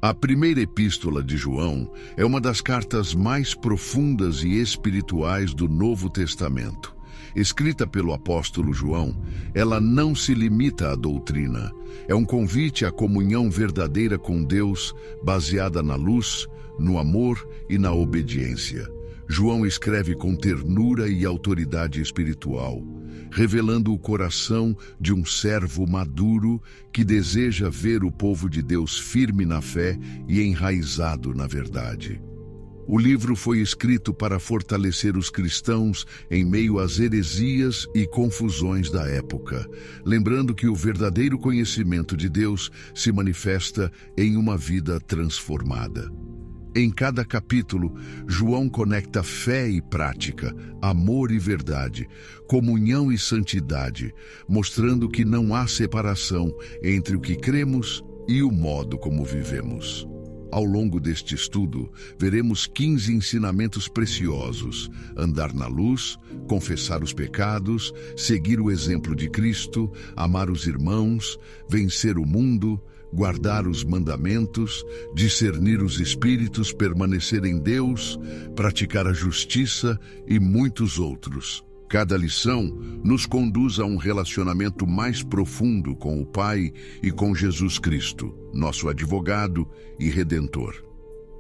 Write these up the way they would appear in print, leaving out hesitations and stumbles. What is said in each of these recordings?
A primeira epístola de João é uma das cartas mais profundas e espirituais do Novo Testamento. Escrita pelo apóstolo João, ela não se limita à doutrina. É um convite à comunhão verdadeira com Deus, baseada na luz, no amor e na obediência. João escreve com ternura e autoridade espiritual, revelando o coração de um servo maduro que deseja ver o povo de Deus firme na fé e enraizado na verdade. O livro foi escrito para fortalecer os cristãos em meio às heresias e confusões da época, lembrando que o verdadeiro conhecimento de Deus se manifesta em uma vida transformada. Em cada capítulo, João conecta fé e prática, amor e verdade, comunhão e santidade, mostrando que não há separação entre o que cremos e o modo como vivemos. Ao longo deste estudo, veremos 15 ensinamentos preciosos: andar na luz, confessar os pecados, seguir o exemplo de Cristo, amar os irmãos, vencer o mundo, guardar os mandamentos, discernir os espíritos, permanecer em Deus, praticar a justiça e muitos outros. Cada lição nos conduz a um relacionamento mais profundo com o Pai e com Jesus Cristo, nosso advogado e redentor.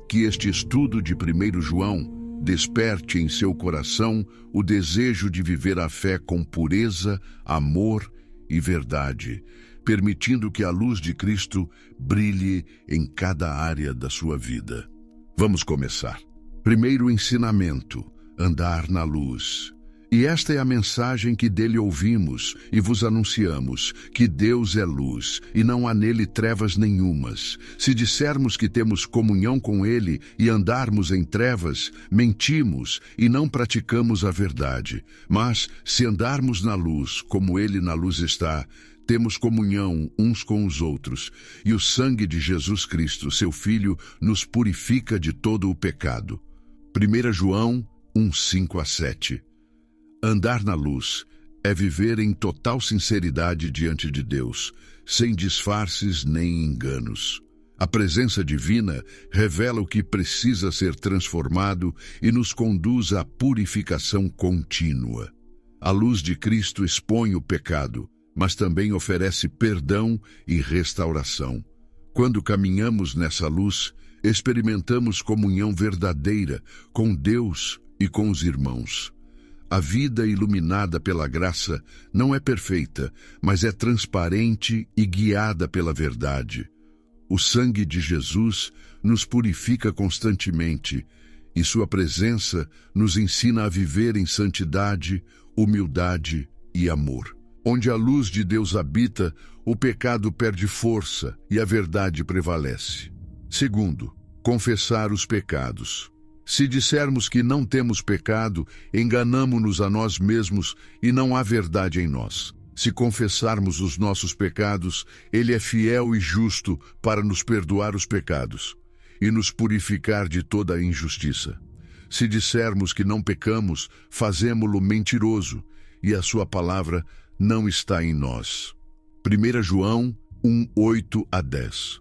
Que este estudo de 1 João desperte em seu coração o desejo de viver a fé com pureza, amor e verdade, permitindo que a luz de Cristo brilhe em cada área da sua vida. Vamos começar. Primeiro ensinamento: andar na luz. E esta é a mensagem que dele ouvimos e vos anunciamos, que Deus é luz, e não há nele trevas nenhumas. Se dissermos que temos comunhão com ele e andarmos em trevas, mentimos e não praticamos a verdade. Mas, se andarmos na luz, como ele na luz está, temos comunhão uns com os outros, e o sangue de Jesus Cristo, seu Filho, nos purifica de todo o pecado. 1 João 1:5-7. Andar na luz é viver em total sinceridade diante de Deus, sem disfarces nem enganos. A presença divina revela o que precisa ser transformado e nos conduz à purificação contínua. A luz de Cristo expõe o pecado, mas também oferece perdão e restauração. Quando caminhamos nessa luz, experimentamos comunhão verdadeira com Deus e com os irmãos. A vida iluminada pela graça não é perfeita, mas é transparente e guiada pela verdade. O sangue de Jesus nos purifica constantemente, e sua presença nos ensina a viver em santidade, humildade e amor. Onde a luz de Deus habita, o pecado perde força e a verdade prevalece. Segundo, confessar os pecados. Se dissermos que não temos pecado, enganamo-nos a nós mesmos e não há verdade em nós. Se confessarmos os nossos pecados, ele é fiel e justo para nos perdoar os pecados e nos purificar de toda a injustiça. Se dissermos que não pecamos, fazemo-lo mentiroso e a sua palavra não está em nós. 1 João 1:8-10.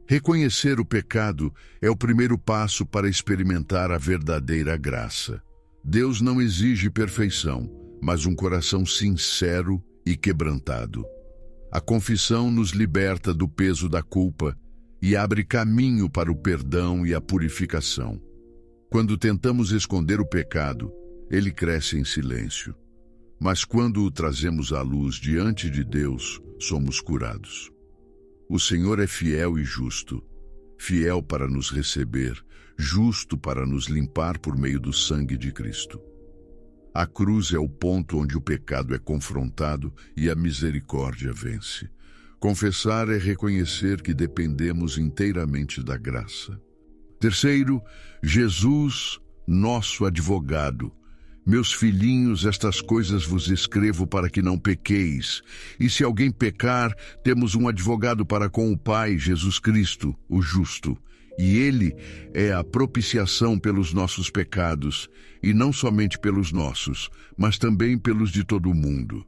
Reconhecer o pecado é o primeiro passo para experimentar a verdadeira graça. Deus não exige perfeição, mas um coração sincero e quebrantado. A confissão nos liberta do peso da culpa e abre caminho para o perdão e a purificação. Quando tentamos esconder o pecado, ele cresce em silêncio. Mas quando o trazemos à luz diante de Deus, somos curados. O Senhor é fiel e justo, fiel para nos receber, justo para nos limpar por meio do sangue de Cristo. A cruz é o ponto onde o pecado é confrontado e a misericórdia vence. Confessar é reconhecer que dependemos inteiramente da graça. Terceiro, Jesus, nosso advogado. Meus filhinhos, estas coisas vos escrevo para que não pequeis. E se alguém pecar, temos um advogado para com o Pai, Jesus Cristo, o justo. E ele é a propiciação pelos nossos pecados, e não somente pelos nossos, mas também pelos de todo o mundo.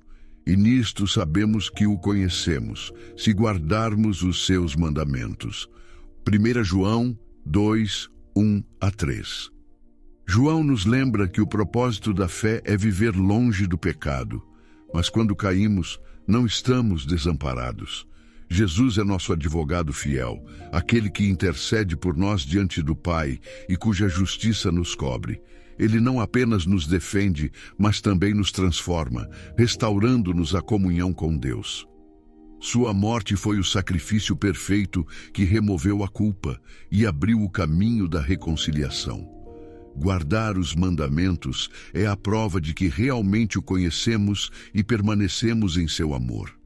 E nisto sabemos que o conhecemos, se guardarmos os seus mandamentos. 1 João 2, 1 a 3. João nos lembra que o propósito da fé é viver longe do pecado, mas quando caímos, não estamos desamparados. Jesus é nosso advogado fiel, aquele que intercede por nós diante do Pai e cuja justiça nos cobre. Ele não apenas nos defende, mas também nos transforma, restaurando-nos a comunhão com Deus. Sua morte foi o sacrifício perfeito que removeu a culpa e abriu o caminho da reconciliação. Guardar os mandamentos é a prova de que realmente o conhecemos e permanecemos em seu amor.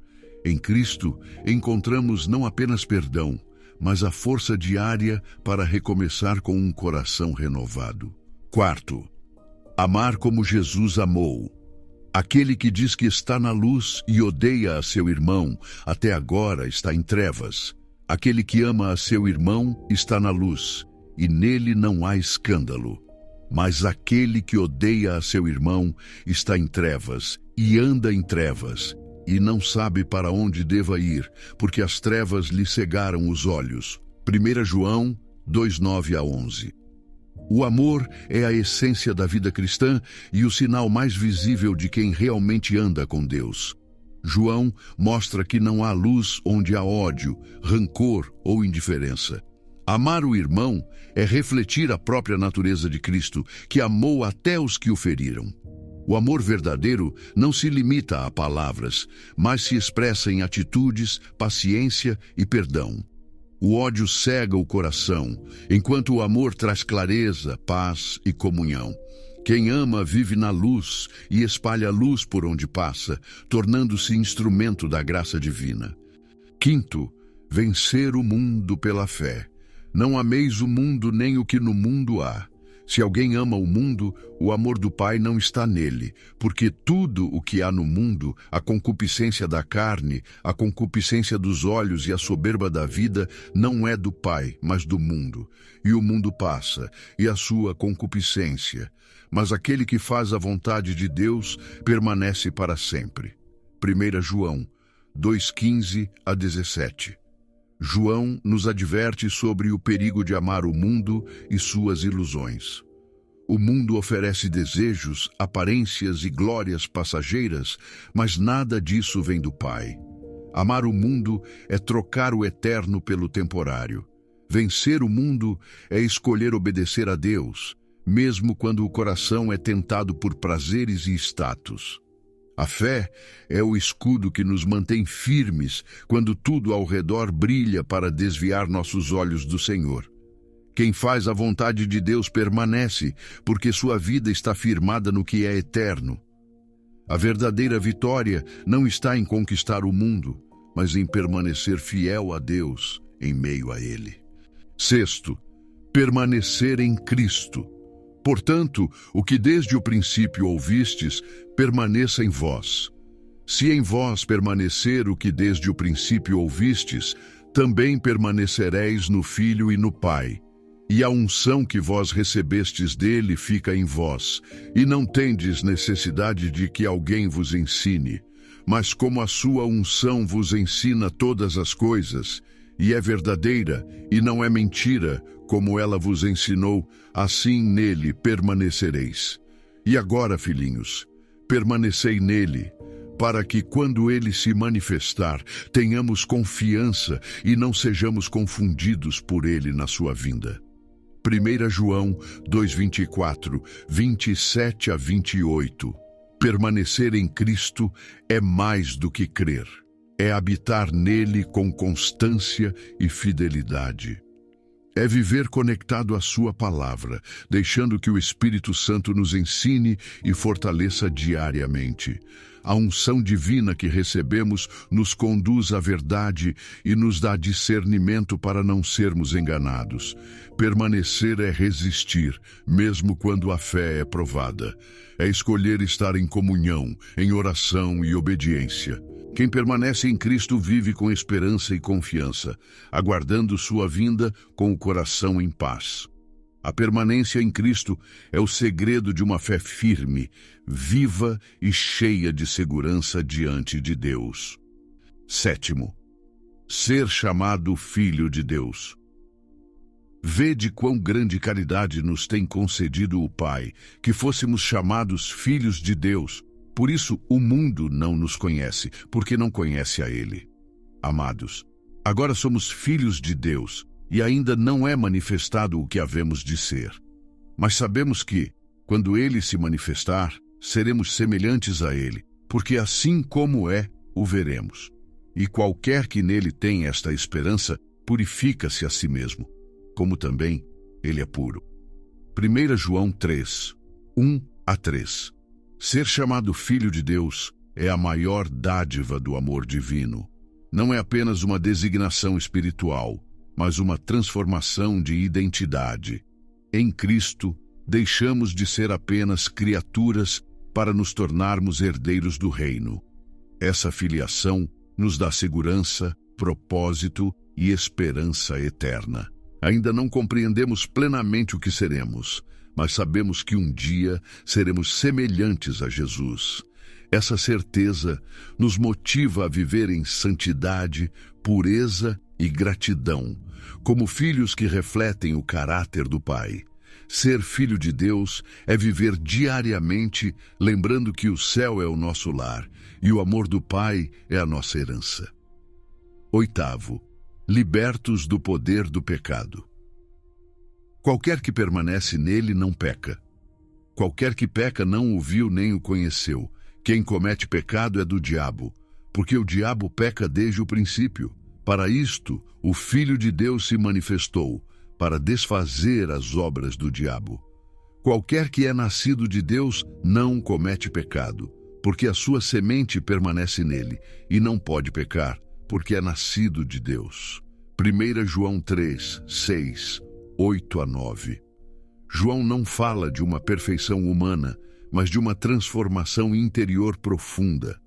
Em Cristo, encontramos não apenas perdão, mas a força diária para recomeçar com um coração renovado. Quarto, amar como Jesus amou. Aquele que diz que está na luz e odeia a seu irmão, até agora está em trevas. Aquele que ama a seu irmão está na luz, e nele não há escândalo. Mas aquele que odeia a seu irmão está em trevas e anda em trevas, e não sabe para onde deva ir, porque as trevas lhe cegaram os olhos. 1 João 2, 9 a 11. O amor é a essência da vida cristã e o sinal mais visível de quem realmente anda com Deus. João mostra que não há luz onde há ódio, rancor ou indiferença. Amar o irmão é refletir a própria natureza de Cristo, que amou até os que o feriram. O amor verdadeiro não se limita a palavras, mas se expressa em atitudes, paciência e perdão. O ódio cega o coração, enquanto o amor traz clareza, paz e comunhão. Quem ama vive na luz e espalha a luz por onde passa, tornando-se instrumento da graça divina. Quinto, vencer o mundo pela fé. Não ameis o mundo nem o que no mundo há. Se alguém ama o mundo, o amor do Pai não está nele, porque tudo o que há no mundo, a concupiscência da carne, a concupiscência dos olhos e a soberba da vida, não é do Pai, mas do mundo. E o mundo passa, e a sua concupiscência. Mas aquele que faz a vontade de Deus permanece para sempre. 1 João 2:15 a 17. João nos adverte sobre o perigo de amar o mundo e suas ilusões. O mundo oferece desejos, aparências e glórias passageiras, mas nada disso vem do Pai. Amar o mundo é trocar o eterno pelo temporário. Vencer o mundo é escolher obedecer a Deus, mesmo quando o coração é tentado por prazeres e status. A fé é o escudo que nos mantém firmes quando tudo ao redor brilha para desviar nossos olhos do Senhor. Quem faz a vontade de Deus permanece, porque sua vida está firmada no que é eterno. A verdadeira vitória não está em conquistar o mundo, mas em permanecer fiel a Deus em meio a ele. Sexto, permanecer em Cristo. Portanto, o que desde o princípio ouvistes, permaneça em vós. Se em vós permanecer o que desde o princípio ouvistes, também permanecereis no Filho e no Pai. E a unção que vós recebestes dele fica em vós, e não tendes necessidade de que alguém vos ensine. Mas como a sua unção vos ensina todas as coisas, e é verdadeira, e não é mentira, como ela vos ensinou, assim nele permanecereis. E agora, filhinhos, permanecei nele, para que, quando ele se manifestar, tenhamos confiança e não sejamos confundidos por ele na sua vinda. 1 João 2:24, 27 a 28. Permanecer em Cristo é mais do que crer. É habitar nele com constância e fidelidade. É viver conectado à sua palavra, deixando que o Espírito Santo nos ensine e fortaleça diariamente. A unção divina que recebemos nos conduz à verdade e nos dá discernimento para não sermos enganados. Permanecer é resistir, mesmo quando a fé é provada. É escolher estar em comunhão, em oração e obediência. Quem permanece em Cristo vive com esperança e confiança, aguardando sua vinda com o coração em paz. A permanência em Cristo é o segredo de uma fé firme, viva e cheia de segurança diante de Deus. Sétimo, ser chamado Filho de Deus. Vede quão grande caridade nos tem concedido o Pai, que fôssemos chamados filhos de Deus. Por isso o mundo não nos conhece, porque não conhece a Ele. Amados, agora somos filhos de Deus, e ainda não é manifestado o que havemos de ser. Mas sabemos que, quando Ele se manifestar, seremos semelhantes a Ele, porque assim como é, o veremos. E qualquer que nele tem esta esperança, purifica-se a si mesmo, como também ele é puro. 1 João 3, 1-3. Ser chamado filho de Deus é a maior dádiva do amor divino. Não é apenas uma designação espiritual, mas uma transformação de identidade. Em Cristo, deixamos de ser apenas criaturas para nos tornarmos herdeiros do reino. Essa filiação nos dá segurança, propósito e esperança eterna. Ainda não compreendemos plenamente o que seremos, mas sabemos que um dia seremos semelhantes a Jesus. Essa certeza nos motiva a viver em santidade, pureza e gratidão, como filhos que refletem o caráter do Pai. Ser filho de Deus é viver diariamente lembrando que o céu é o nosso lar e o amor do Pai é a nossa herança. 8. Libertos do poder do pecado. Qualquer que permanece nele não peca. Qualquer que peca não o viu nem o conheceu. Quem comete pecado é do diabo, porque o diabo peca desde o princípio. Para isto, o Filho de Deus se manifestou, para desfazer as obras do diabo. Qualquer que é nascido de Deus não comete pecado, porque a sua semente permanece nele, e não pode pecar, porque é nascido de Deus. 1 João 3, 6, 8-9. João não fala de uma perfeição humana, mas de uma transformação interior profunda.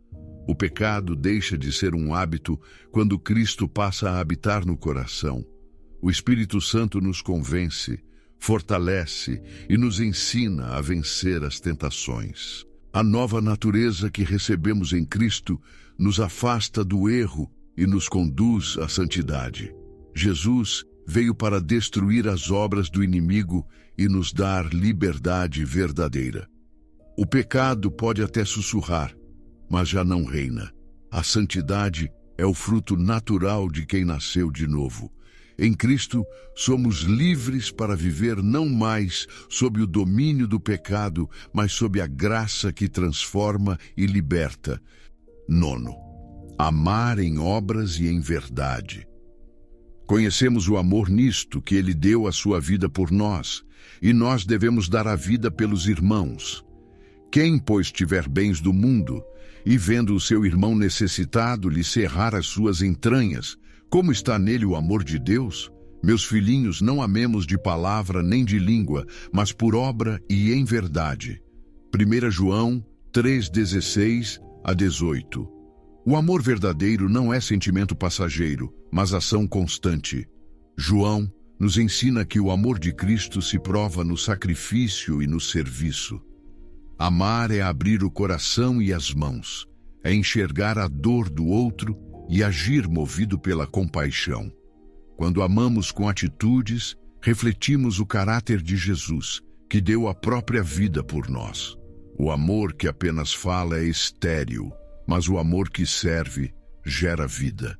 O pecado deixa de ser um hábito quando Cristo passa a habitar no coração. O Espírito Santo nos convence, fortalece e nos ensina a vencer as tentações. A nova natureza que recebemos em Cristo nos afasta do erro e nos conduz à santidade. Jesus veio para destruir as obras do inimigo e nos dar liberdade verdadeira. O pecado pode até sussurrar, mas já não reina. A santidade é o fruto natural de quem nasceu de novo. Em Cristo, somos livres para viver não mais sob o domínio do pecado, mas sob a graça que transforma e liberta. 9. Amar em obras e em verdade. Conhecemos o amor nisto, que Ele deu a sua vida por nós, e nós devemos dar a vida pelos irmãos. Quem, pois, tiver bens do mundo, e vendo o seu irmão necessitado lhe cerrar as suas entranhas, como está nele o amor de Deus? Meus filhinhos, não amemos de palavra nem de língua, mas por obra e em verdade. 1 João 3:16-18. O amor verdadeiro não é sentimento passageiro, mas ação constante. João nos ensina que o amor de Cristo se prova no sacrifício e no serviço. Amar é abrir o coração e as mãos, é enxergar a dor do outro e agir movido pela compaixão. Quando amamos com atitudes, refletimos o caráter de Jesus, que deu a própria vida por nós. O amor que apenas fala é estéril, mas o amor que serve gera vida.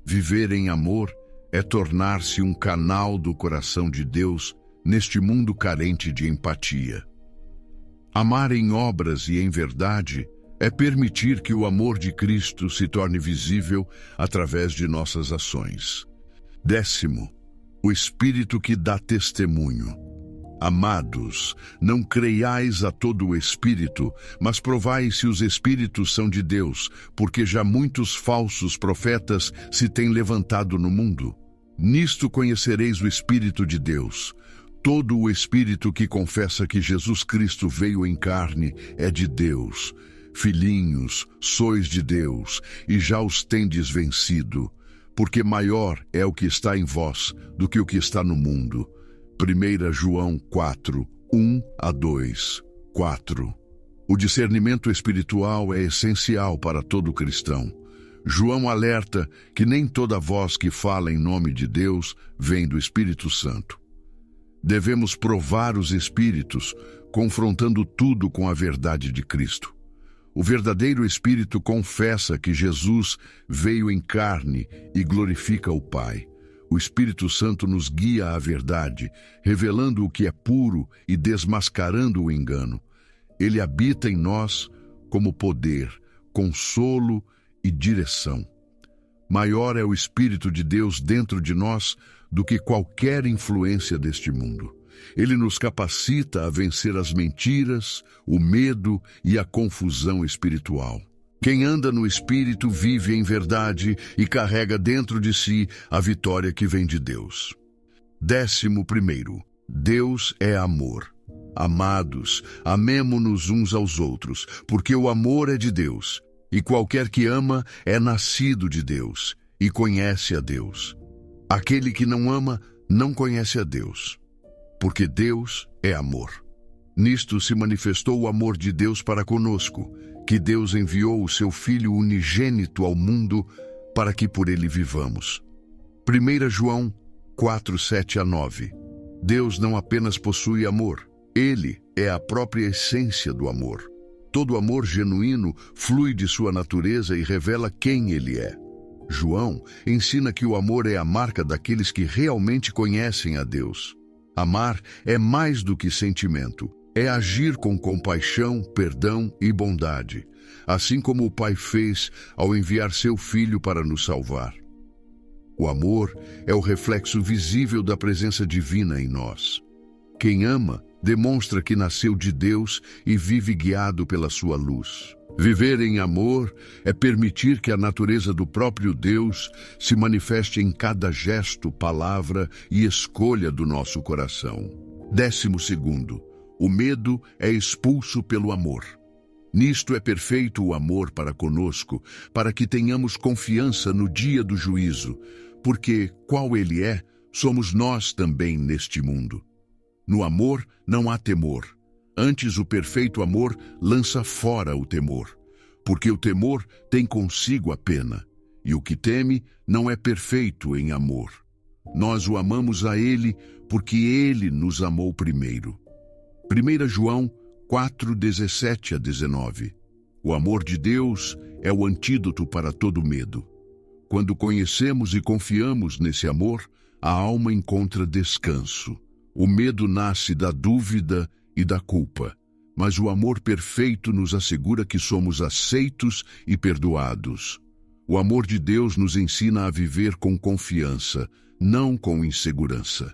Viver em amor é tornar-se um canal do coração de Deus neste mundo carente de empatia. Amar em obras e em verdade é permitir que o amor de Cristo se torne visível através de nossas ações. 10. O Espírito que dá testemunho. Amados, não creiais a todo o Espírito, mas provai se os Espíritos são de Deus, porque já muitos falsos profetas se têm levantado no mundo. Nisto conhecereis o Espírito de Deus. Todo o Espírito que confessa que Jesus Cristo veio em carne é de Deus. Filhinhos, sois de Deus, e já os tendes vencido, porque maior é o que está em vós do que o que está no mundo. 1 João 4, 1-2, 4. O discernimento espiritual é essencial para todo cristão. João alerta que nem toda voz que fala em nome de Deus vem do Espírito Santo. Devemos provar os espíritos, confrontando tudo com a verdade de Cristo. O verdadeiro espírito confessa que Jesus veio em carne e glorifica o Pai. O Espírito Santo nos guia à verdade, revelando o que é puro e desmascarando o engano. Ele habita em nós como poder, consolo e direção. Maior é o Espírito de Deus dentro de nós do que qualquer influência deste mundo. Ele nos capacita a vencer as mentiras, o medo e a confusão espiritual. Quem anda no Espírito vive em verdade e carrega dentro de si a vitória que vem de Deus. 11º. Deus é amor. Amados, amemo-nos uns aos outros, porque o amor é de Deus, e qualquer que ama é nascido de Deus e conhece a Deus. Aquele que não ama não conhece a Deus, porque Deus é amor. Nisto se manifestou o amor de Deus para conosco, que Deus enviou o seu Filho unigênito ao mundo para que por ele vivamos. 1 João 4, 7-9. Deus não apenas possui amor, ele é a própria essência do amor. Todo amor genuíno flui de sua natureza e revela quem ele é. João ensina que o amor é a marca daqueles que realmente conhecem a Deus. Amar é mais do que sentimento. É agir com compaixão, perdão e bondade, assim como o Pai fez ao enviar seu Filho para nos salvar. O amor é o reflexo visível da presença divina em nós. Quem ama demonstra que nasceu de Deus e vive guiado pela sua luz. Viver em amor é permitir que a natureza do próprio Deus se manifeste em cada gesto, palavra e escolha do nosso coração. 12º. O medo é expulso pelo amor. Nisto é perfeito o amor para conosco, para que tenhamos confiança no dia do juízo, porque, qual ele é, somos nós também neste mundo. No amor não há temor. Antes, o perfeito amor lança fora o temor, porque o temor tem consigo a pena, e o que teme não é perfeito em amor. Nós o amamos a ele porque ele nos amou primeiro. 1 João 4, 17-19. O amor de Deus é o antídoto para todo medo. Quando conhecemos e confiamos nesse amor, a alma encontra descanso. O medo nasce da dúvida e da culpa, mas o amor perfeito nos assegura que somos aceitos e perdoados. O amor de Deus nos ensina a viver com confiança, não com insegurança.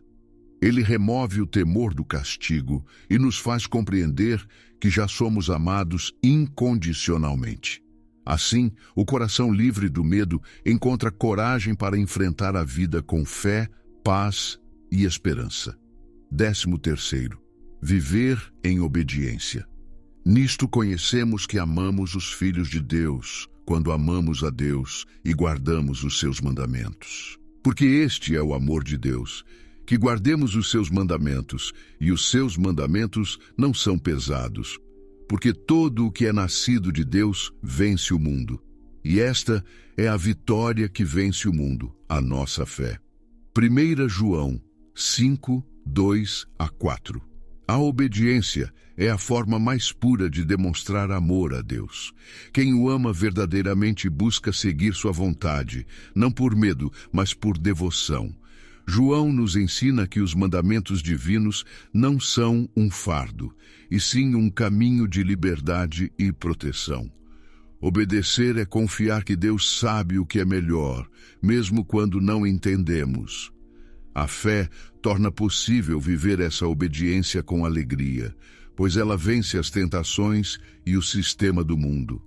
Ele remove o temor do castigo e nos faz compreender que já somos amados incondicionalmente. Assim, o coração livre do medo encontra coragem para enfrentar a vida com fé, paz e esperança. 13º. Viver em obediência. Nisto conhecemos que amamos os filhos de Deus, quando amamos a Deus e guardamos os seus mandamentos. Porque este é o amor de Deus, que guardemos os seus mandamentos, e os seus mandamentos não são pesados, porque todo o que é nascido de Deus vence o mundo. E esta é a vitória que vence o mundo, a nossa fé. 1 João 5, 2-4. A obediência é a forma mais pura de demonstrar amor a Deus. Quem o ama verdadeiramente busca seguir sua vontade, não por medo, mas por devoção. João nos ensina que os mandamentos divinos não são um fardo, e sim um caminho de liberdade e proteção. Obedecer é confiar que Deus sabe o que é melhor, mesmo quando não entendemos. A fé torna possível viver essa obediência com alegria, pois ela vence as tentações e o sistema do mundo.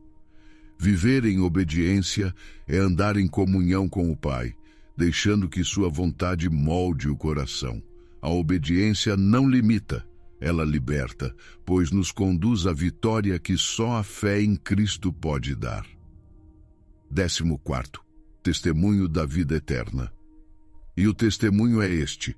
Viver em obediência é andar em comunhão com o Pai, deixando que sua vontade molde o coração. A obediência não limita, ela liberta, pois nos conduz à vitória que só a fé em Cristo pode dar. 14. Testemunho da vida eterna. E o testemunho é este,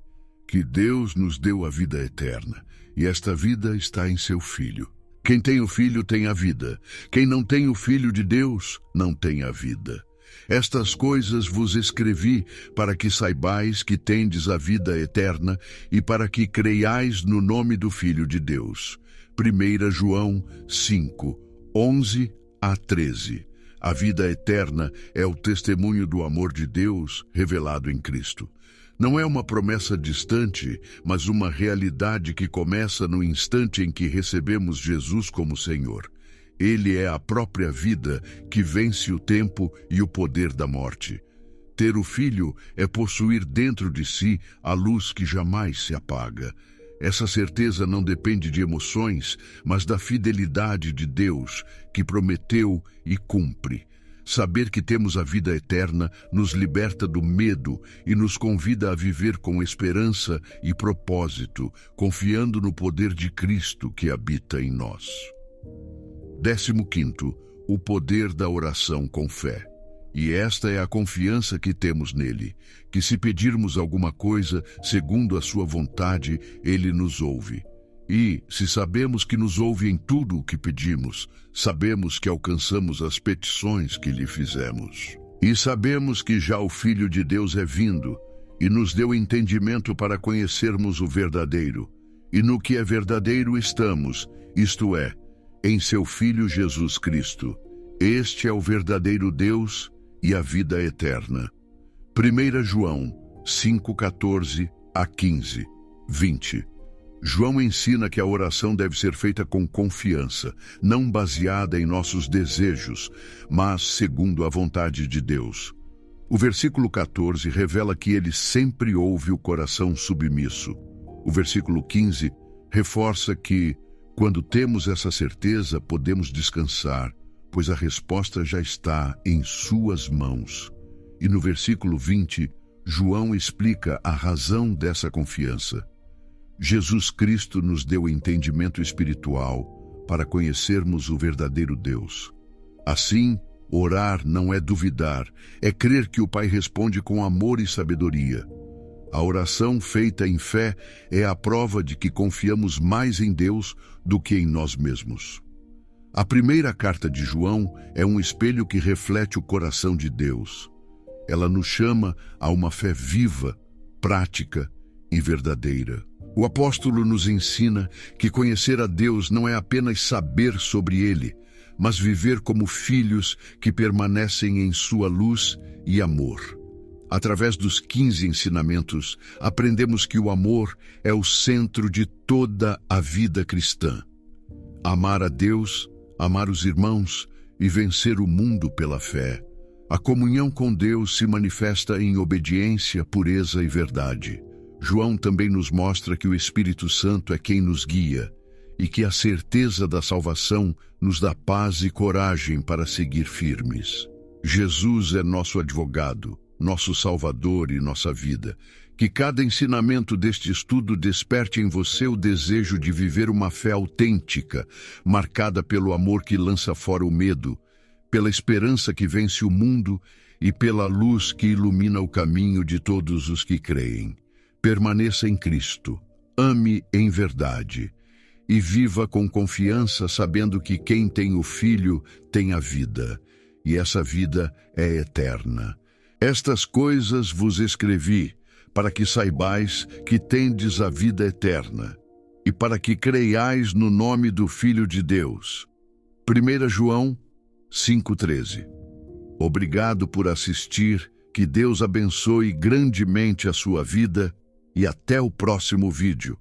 que Deus nos deu a vida eterna, e esta vida está em seu Filho. Quem tem o Filho tem a vida. Quem não tem o Filho de Deus não tem a vida. Estas coisas vos escrevi para que saibais que tendes a vida eterna e para que creiais no nome do Filho de Deus. 1 João 5, 11 a 13. A vida eterna é o testemunho do amor de Deus revelado em Cristo. Não é uma promessa distante, mas uma realidade que começa no instante em que recebemos Jesus como Senhor. Ele é a própria vida que vence o tempo e o poder da morte. Ter o Filho é possuir dentro de si a luz que jamais se apaga. Essa certeza não depende de emoções, mas da fidelidade de Deus, que prometeu e cumpre. Saber que temos a vida eterna nos liberta do medo e nos convida a viver com esperança e propósito, confiando no poder de Cristo que habita em nós. 15º, o poder da oração com fé. E esta é a confiança que temos nele, que se pedirmos alguma coisa segundo a sua vontade, ele nos ouve. E, se sabemos que nos ouve em tudo o que pedimos, sabemos que alcançamos as petições que lhe fizemos. E sabemos que já o Filho de Deus é vindo, e nos deu entendimento para conhecermos o verdadeiro. E no que é verdadeiro estamos, isto é, em seu Filho Jesus Cristo. Este é o verdadeiro Deus e a vida eterna. 1 João 5:14 a 15, 20. João ensina que a oração deve ser feita com confiança, não baseada em nossos desejos, mas segundo a vontade de Deus. O versículo 14 revela que ele sempre ouve o coração submisso. O versículo 15 reforça que, quando temos essa certeza, podemos descansar, pois a resposta já está em suas mãos. E no versículo 20, João explica a razão dessa confiança. Jesus Cristo nos deu entendimento espiritual para conhecermos o verdadeiro Deus. Assim, orar não é duvidar, é crer que o Pai responde com amor e sabedoria. A oração feita em fé é a prova de que confiamos mais em Deus do que em nós mesmos. A primeira carta de João é um espelho que reflete o coração de Deus. Ela nos chama a uma fé viva, prática e verdadeira. O apóstolo nos ensina que conhecer a Deus não é apenas saber sobre Ele, mas viver como filhos que permanecem em sua luz e amor. Através dos 15 ensinamentos, aprendemos que o amor é o centro de toda a vida cristã. Amar a Deus, amar os irmãos e vencer o mundo pela fé. A comunhão com Deus se manifesta em obediência, pureza e verdade. João também nos mostra que o Espírito Santo é quem nos guia e que a certeza da salvação nos dá paz e coragem para seguir firmes. Jesus é nosso advogado, nosso Salvador e nossa vida. Que cada ensinamento deste estudo desperte em você o desejo de viver uma fé autêntica, marcada pelo amor que lança fora o medo, pela esperança que vence o mundo e pela luz que ilumina o caminho de todos os que creem. Permaneça em Cristo, ame em verdade e viva com confiança, sabendo que quem tem o Filho tem a vida, e essa vida é eterna. Estas coisas vos escrevi para que saibais que tendes a vida eterna e para que creiais no nome do Filho de Deus. 1 João 5:13. Obrigado por assistir, que Deus abençoe grandemente a sua vida e até o próximo vídeo.